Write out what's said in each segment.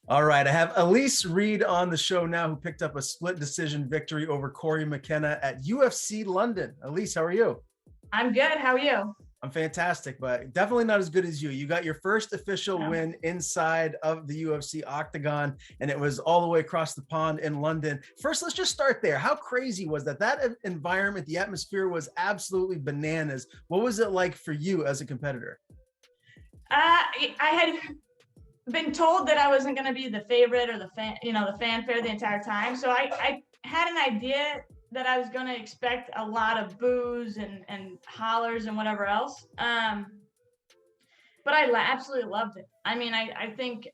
All right, I have Elise Reed on the show now, who picked up a split decision victory over Cory McKenna at UFC London. Elise, how are you? I'm good. How are you? I'm fantastic, but definitely not as good as you. You got your first official Oh. win inside of the UFC octagon, and it was all the way across the pond in London. First, let's just start there. How crazy was that? That environment, the atmosphere was absolutely bananas. What was it like for you as a competitor? I had been told that I wasn't going to be the favorite or the fanfare the entire time. So I had an idea that I was going to expect a lot of boos and hollers and whatever else. But I absolutely loved it. I mean, I think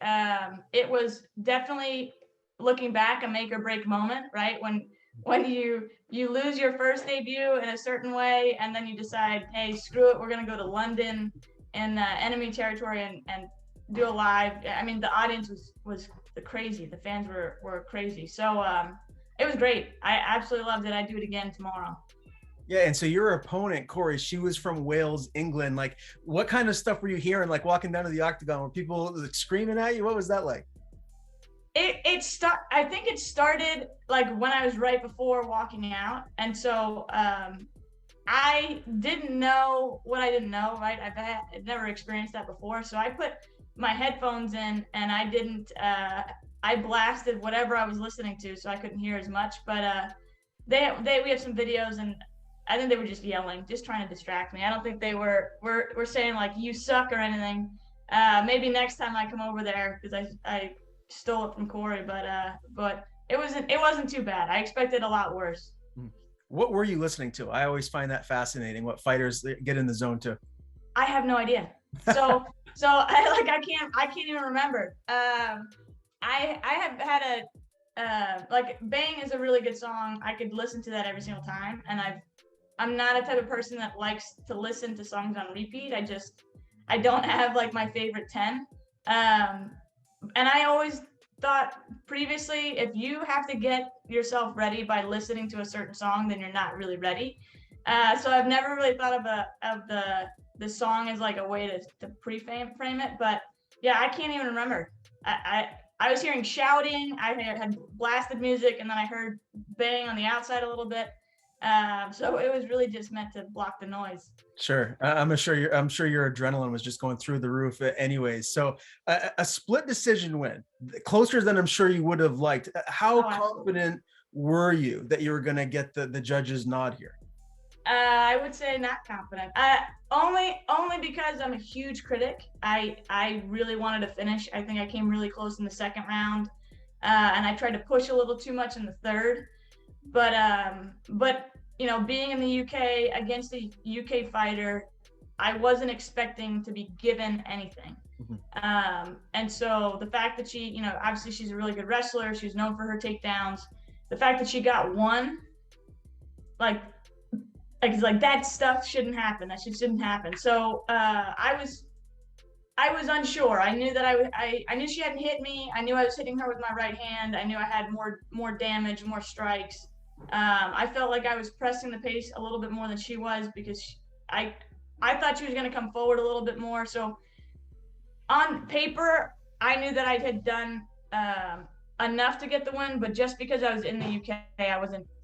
it was definitely, looking back, a make or break moment, right? When you lose your first debut in a certain way, and then you decide, hey, screw it, we're gonna go to London and enemy territory and do a live. I mean, the audience was the crazy. The fans were crazy. So it was great. I absolutely loved it. I'd do it again tomorrow. Yeah, and so your opponent, Cory, she was from Wales, England. Like, what kind of stuff were you hearing, like walking down to the octagon? Were people like, screaming at you? What was that like? I think it started like when I was right before walking out, and so I didn't know what I didn't know, right? I'd never experienced that before, so I put my headphones in and I didn't. I blasted whatever I was listening to, so I couldn't hear as much. But we have some videos, and I think they were just yelling, just trying to distract me. I don't think they were saying like you suck or anything. Maybe next time I come over there, because I stole it from Cory, but it wasn't too bad. I expected a lot worse. What were you listening to? I always find that fascinating. What fighters get in the zone to? I have no idea. So I can't even remember. I have had like Bang is a really good song. I could listen to that every single time, and I'm not a type of person that likes to listen to songs on repeat. I don't have like my favorite 10. And I always thought previously, if you have to get yourself ready by listening to a certain song, then you're not really ready. So I've never really thought of the song as like a way to frame it. But yeah, I can't even remember. I was hearing shouting. I had blasted music, and then I heard Bang on the outside a little bit. So it was really just meant to block the noise. Sure, I'm sure your adrenaline was just going through the roof, anyways. So a split decision win, closer than I'm sure you would have liked. How Oh, absolutely. confident were you that you were going to get the judge's nod here? I would say not confident. Only because I'm a huge critic. I really wanted to finish. I think I came really close in the second round, and I tried to push a little too much in the third. But being in the UK against a UK fighter, I wasn't expecting to be given anything. Mhm. And so the fact that she, obviously she's a really good wrestler. She's known for her takedowns. The fact that she got one, like like that stuff shouldn't happen. That shouldn't happen. So I was unsure. I knew that I knew she hadn't hit me. I knew I was hitting her with my right hand. I knew I had more damage, more strikes. I felt like I was pressing the pace a little bit more than she was, because I thought she was going to come forward a little bit more. So on paper, I knew that I had done enough to get the win, but just because I was in the UK,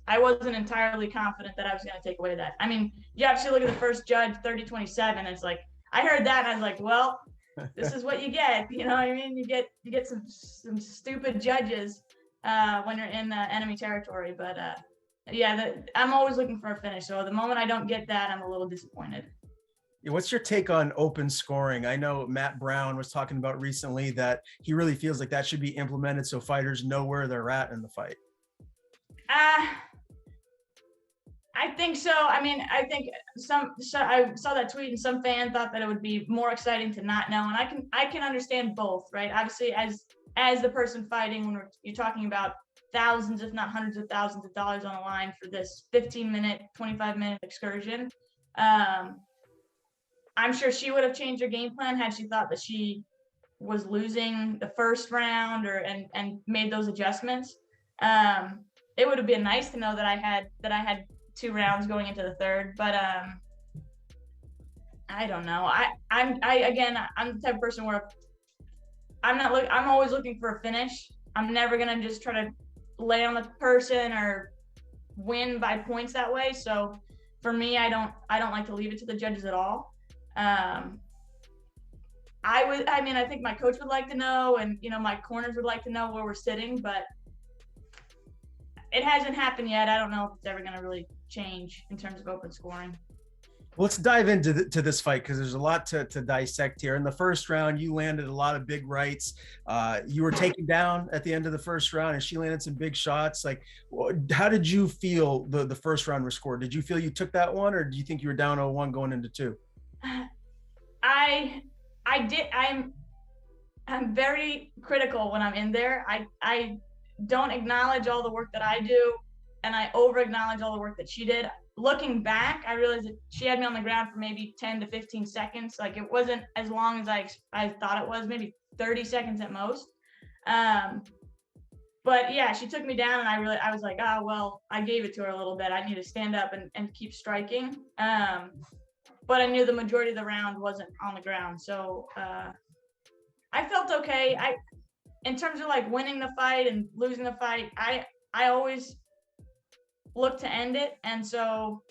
I wasn't entirely confident that I was going to take away that. I mean, you obviously look at the first judge, 30-27. It's like, I heard that and I was like, well, this is what you get. You know what I mean? You get some stupid judges when you're in enemy territory. But yeah, I'm always looking for a finish. So the moment I don't get that, I'm a little disappointed. What's your take on open scoring? I know Matt Brown was talking about recently that he really feels like that should be implemented so fighters know where they're at in the fight. Uh, I think so. I mean, I think I saw that tweet, and some fan thought that it would be more exciting to not know, and I can understand both, right? Obviously, as the person fighting, when you're talking about thousands, if not hundreds of thousands of dollars on the line for this 15-minute, 25-minute excursion, um, I'm sure she would have changed her game plan had she thought that she was losing the first round, and made those adjustments. It would have been nice to know that I had 2 rounds going into the third, but I don't know. I'm the type of person where I'm always looking for a finish. I'm never gonna just try to lay on the person or win by points that way. So for me, I don't like to leave it to the judges at all. I think my coach would like to know, and my corners would like to know where we're sitting, but it hasn't happened yet. I don't know if it's ever going to really change in terms of open scoring. Let's dive into this fight, because there's a lot to dissect here. In the first round, you landed a lot of big rights. You were taken down at the end of the first round, and she landed some big shots. Like, how did you feel the first round was scored? Did you feel you took that one, or do you think you were down 0-1 going into 2? I did. I'm very critical when I'm in there. I don't acknowledge all the work that I do, and I over acknowledge all the work that she did. Looking back, I realized that she had me on the ground for maybe 10 to 15 seconds. Like, it wasn't as long as I thought it was, maybe 30 seconds at most. But yeah, she took me down, and I was like, well, I gave it to her a little bit. I need to stand up and keep striking. But I knew the majority of the round wasn't on the ground. So I felt okay. In terms of like winning the fight and losing the fight, I always look to end it. And so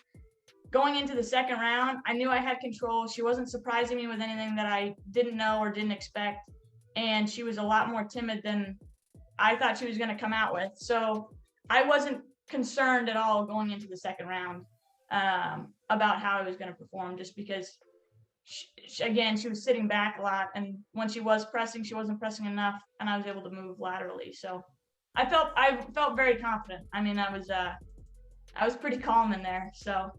going into the second round, I knew I had control. She wasn't surprising me with anything that I didn't know or didn't expect. And she was a lot more timid than I thought she was going to come out with. So I wasn't concerned at all going into the second round about how I was going to perform, just because she was sitting back a lot. And when she was pressing, she wasn't pressing enough, and I was able to move laterally. So I felt very confident. I mean, I was pretty calm in there. So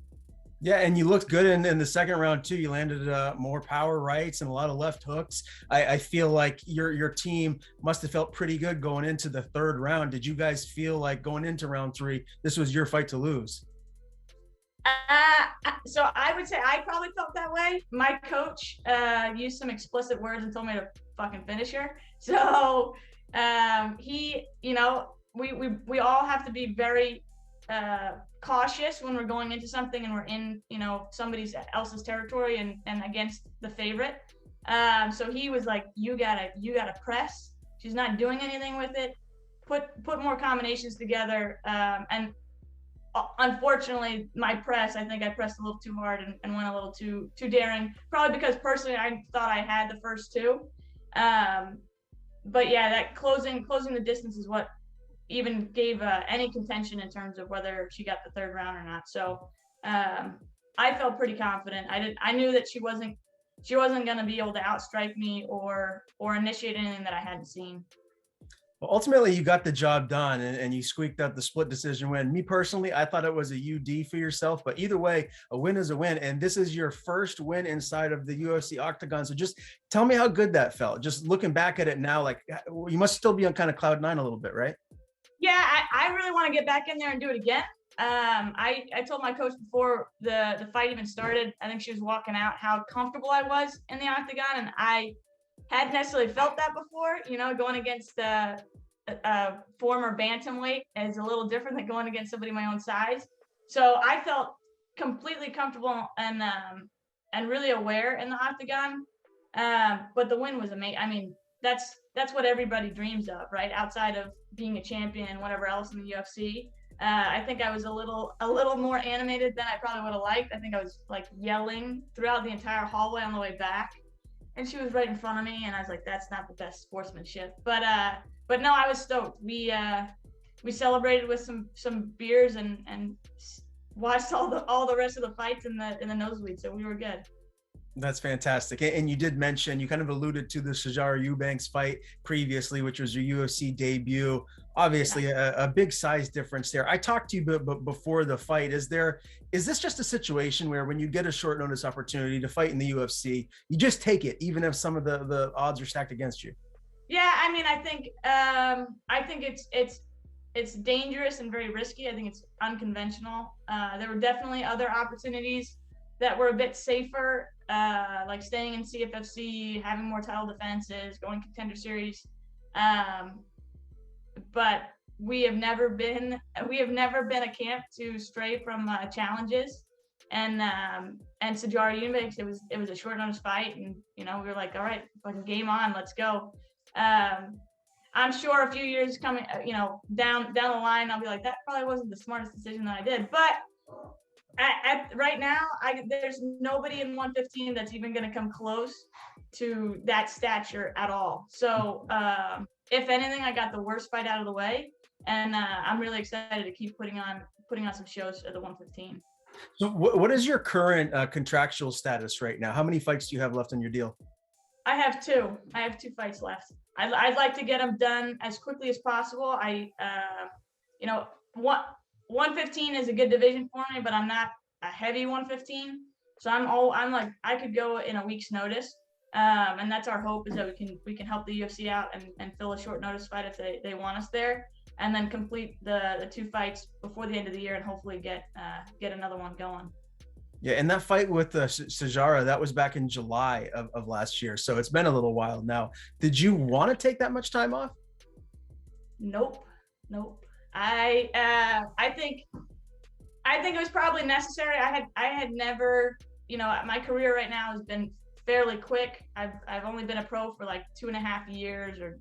yeah, and you looked good in the second round too. You landed more power rights and a lot of left hooks. I feel like your team must have felt pretty good going into the third round. Did you guys feel like going into round 3, this was your fight to lose? So I would say I probably felt that way. My coach used some explicit words and told me to fucking finish her. So we all have to be very cautious when we're going into something and we're in somebody else's territory and against the favorite. So he was like, you gotta press. She's not doing anything with it. Put more combinations together. And unfortunately, my press, I think I pressed a little too hard and went a little too daring, probably because personally I thought I had the first 2. But yeah, that closing the distance is what even gave any contention in terms of whether she got the third round or not. So I felt pretty confident. I knew that she wasn't going to be able to outstrike me or initiate anything that I hadn't seen. Well, ultimately, you got the job done, and you squeaked out the split decision win. Me personally, I thought it was a UD for yourself, but either way, a win is a win. And this is your first win inside of the UFC octagon. So just tell me how good that felt. Just looking back at it now, like, you must still be on kind of cloud 9 a little bit, right? Yeah, I really want to get back in there and do it again. I told my coach before the fight even started, I think she was walking out, how comfortable I was in the octagon, and I hadn't necessarily felt that before. Going against a former bantamweight is a little different than going against somebody my own size. So I felt completely comfortable and really aware in the octagon. But the win was amazing. I mean, that's what everybody dreams of, right? Outside of being a champion and whatever else in the UFC. I think I was a little more animated than I probably would have liked. I think I was like yelling throughout the entire hallway on the way back. And she was right in front of me, and I was like, that's not the best sportsmanship. But no, I was stoked. We celebrated with some beers and watched all the rest of the fights in the nosebleed, so we were good. That's fantastic. And you did mention, you kind of alluded to the Sijara Eubanks fight previously, which was your UFC debut. Obviously, a big size difference there. I talked to you before the fight. Is this just a situation where when you get a short notice opportunity to fight in the UFC, you just take it, even if some of the odds are stacked against you? Yeah, I mean, I think it's dangerous and very risky. I think it's unconventional. There were definitely other opportunities that were a bit safer, like staying in CFFC, having more title defenses, going Contender Series. But we have never been a camp to stray from challenges. And Sijara Eubanks, it was a short notice fight, and we were like, all right, fucking game on, let's go. I'm sure a few years coming, down the line, I'll be like, that probably wasn't the smartest decision that I did. But at right now, there's nobody in 115 that's even going to come close to that stature at all. So if anything, I got the worst fight out of the way, and I'm really excited to keep putting on some shows at the 115. So what is your current contractual status right now? How many fights do you have left on your deal? I have two fights left. I'd like to get them done as quickly as possible. 115 is a good division for me, but I'm not a heavy 115. So I'm like, I could go in a week's notice. And that's our hope, is that we can help the UFC out and fill a short notice fight if they want us there, and then complete the two fights before the end of the year, and hopefully get another one going. Yeah, and that fight with Sajara, that was back in July of last year. So it's been a little while now. Did you want to take that much time off? Nope. I think it was probably necessary. I had never, my career right now has been fairly quick. I've only been a pro for like 2.5 years, or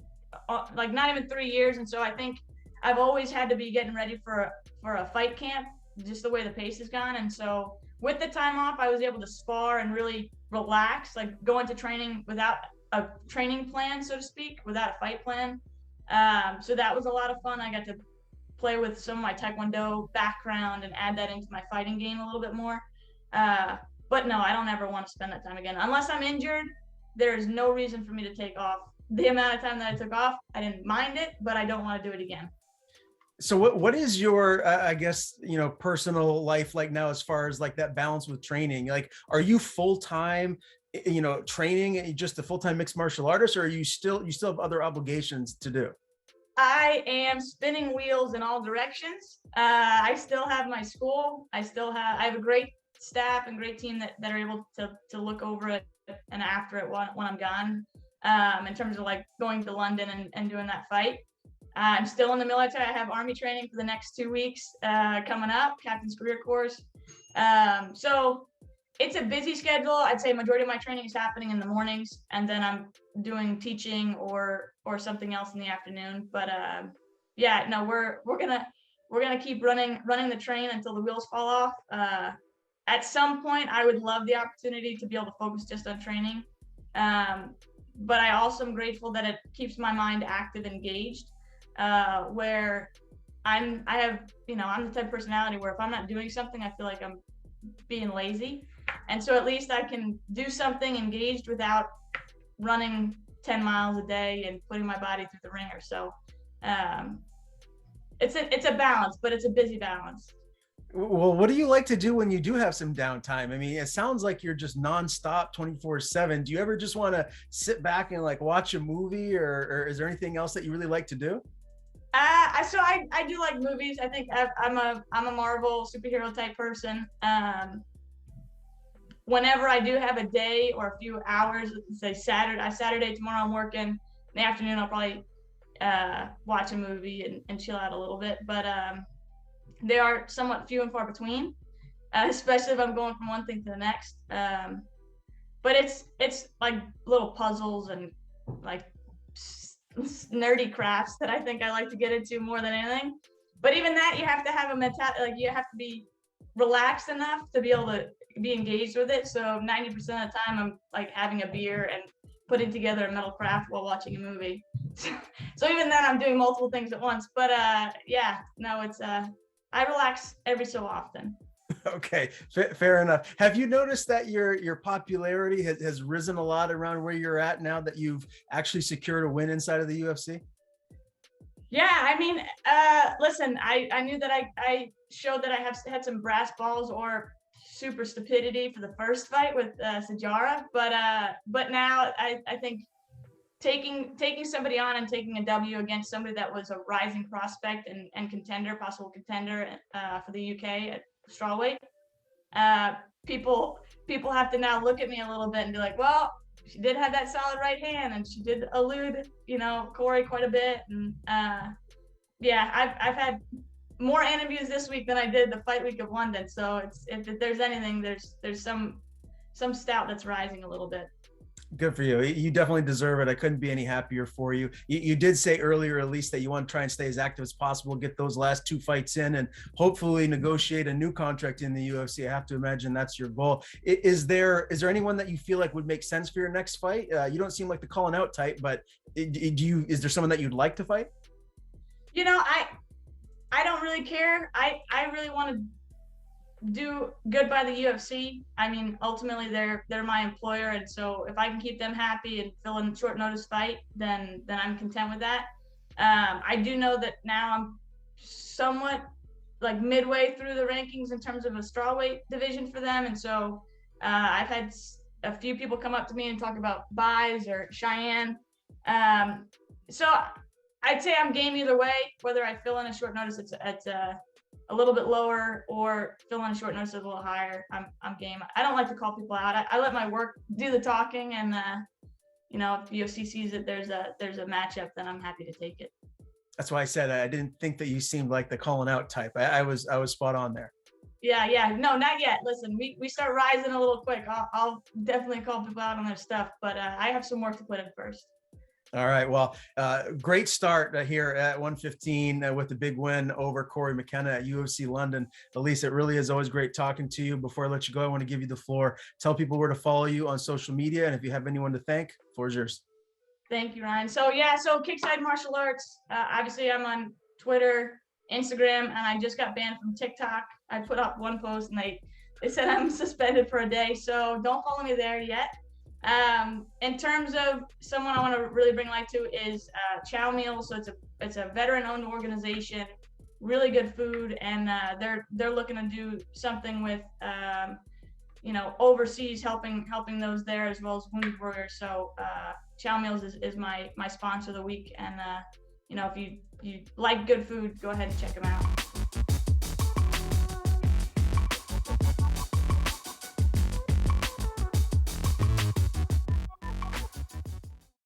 like not even 3 years. And so I think I've always had to be getting ready for a fight camp, just the way the pace has gone. And so with the time off, I was able to spar and really relax, like go into training without a training plan, so to speak, without a fight plan. So that was a lot of fun. I got to play with some of my Taekwondo background and add that into my fighting game a little bit more. But no, I don't ever want to spend that time again. Unless I'm injured, there's no reason for me to take off the amount of time that I took off. I didn't mind it, but I don't want to do it again. So what is your, I guess, personal life like now, as far as like that balance with training? Like, are you full-time, training, just a full-time mixed martial artist, or are you still have other obligations to do? I am spinning wheels in all directions. I still have my school. I have a great staff and great team that are able to look over it and after it when I'm gone, in terms of like going to London and doing that fight. I'm still in the military. I have Army training for the next 2 weeks coming up, Captain's Career Course. So it's a busy schedule. I'd say majority of my training is happening in the mornings, and then I'm doing teaching or something else in the afternoon. But we're gonna keep running the train until the wheels fall off. At some point, I would love the opportunity to be able to focus just on training. But I also am grateful that it keeps my mind active, engaged. Where I'm the type of personality where if I'm not doing something, I feel like I'm being lazy. And so at least I can do something engaged without running 10 miles a day and putting my body through the ringer. So it's a balance, but it's a busy balance. Well, what do you like to do when you do have some downtime? I mein, it sounds like you're just nonstop 24/7. Do you ever just want to sit back and like watch a movie, or is there anything else that you really like to do? So I do like movies. I think I'm a Marvel superhero type person. Whenever I do have a day or a few hours, say Saturday, tomorrow I'm working. In the afternoon, I'll probably watch a movie and chill out a little bit. But they are somewhat few and far between, especially if I'm going from one thing to the next. But it's like little puzzles and like nerdy crafts that I think I like to get into more than anything. But even that, you have to have a mentality, like you have to be relaxed enough to be able to be engaged with it. So 90% of the time I'm like having a beer and putting together a metal craft while watching a movie. So even then I'm doing multiple things at once. But it's I relax every so often. Okay, fair enough. Have you noticed that your popularity has risen a lot around where you're at now that you've actually secured a win inside of the UFC? Yeah, I mean, listen, I knew that I showed that I had some brass balls or super stupidity for the first fight with Sajara, but now I think taking somebody on and taking a W against somebody that was a rising prospect and possible contender for the UK at strawweight, people have to now look at me a little bit and be like, well, she did have that solid right hand and she did elude, Cory quite a bit. And I've had more interviews this week than I did the fight week of London. So if there's anything, there's some stout that's rising a little bit. Good for you. You definitely deserve it. I couldn't be any happier for you. You did say earlier, Elise, that you want to try and stay as active as possible, get those last 2 fights in, and hopefully negotiate a new contract in the UFC. I have to imagine that's your goal. Is there anyone that you feel like would make sense for your next fight? You don't seem like the calling out type, but is there someone that you'd like to fight? You know, I don't really care. I really want to do good by the UFC. I mean, ultimately they're my employer, and so if I can keep them happy and fill in short notice fight, then I'm content with that. I do know that now I'm somewhat like midway through the rankings in terms of a strawweight division for them, and so I've had a few people come up to me and talk about buys or Cheyenne. So I'd say I'm game either way, whether I fill in a short notice it's a little bit lower or fill in a short notice a little higher. I'm game. I don't like to call people out. I let my work do the talking, and you know, if UFC sees that there's a matchup, then I'm happy to take it. That's why I said I didn't think that you seemed like the calling out type. I was spot on there. Yeah. No, not yet. Listen, we start rising a little quick. I'll definitely call people out on their stuff, but I have some work to put in first. All right. Well, great start here at 115 with the big win over Cory McKenna at UFC London. Elise, it really is always great talking to you. Before I let you go, I want to give you the floor. Tell people where to follow you on social media, and if you have anyone to thank, the floor is yours. Thank you, Ryan. So Kickside Martial Arts. Obviously, I'm on Twitter, Instagram, and I just got banned from TikTok. I put up one post, and they said I'm suspended for a day. So don't follow me there yet. In terms of someone I want to really bring light to is Chow Meals. So it's a veteran-owned organization, really good food, and they're looking to do something with you know, overseas, helping those there as well as wounded warriors. So Chow Meals is my sponsor of the week, and you know, if you like good food, go ahead and check them out.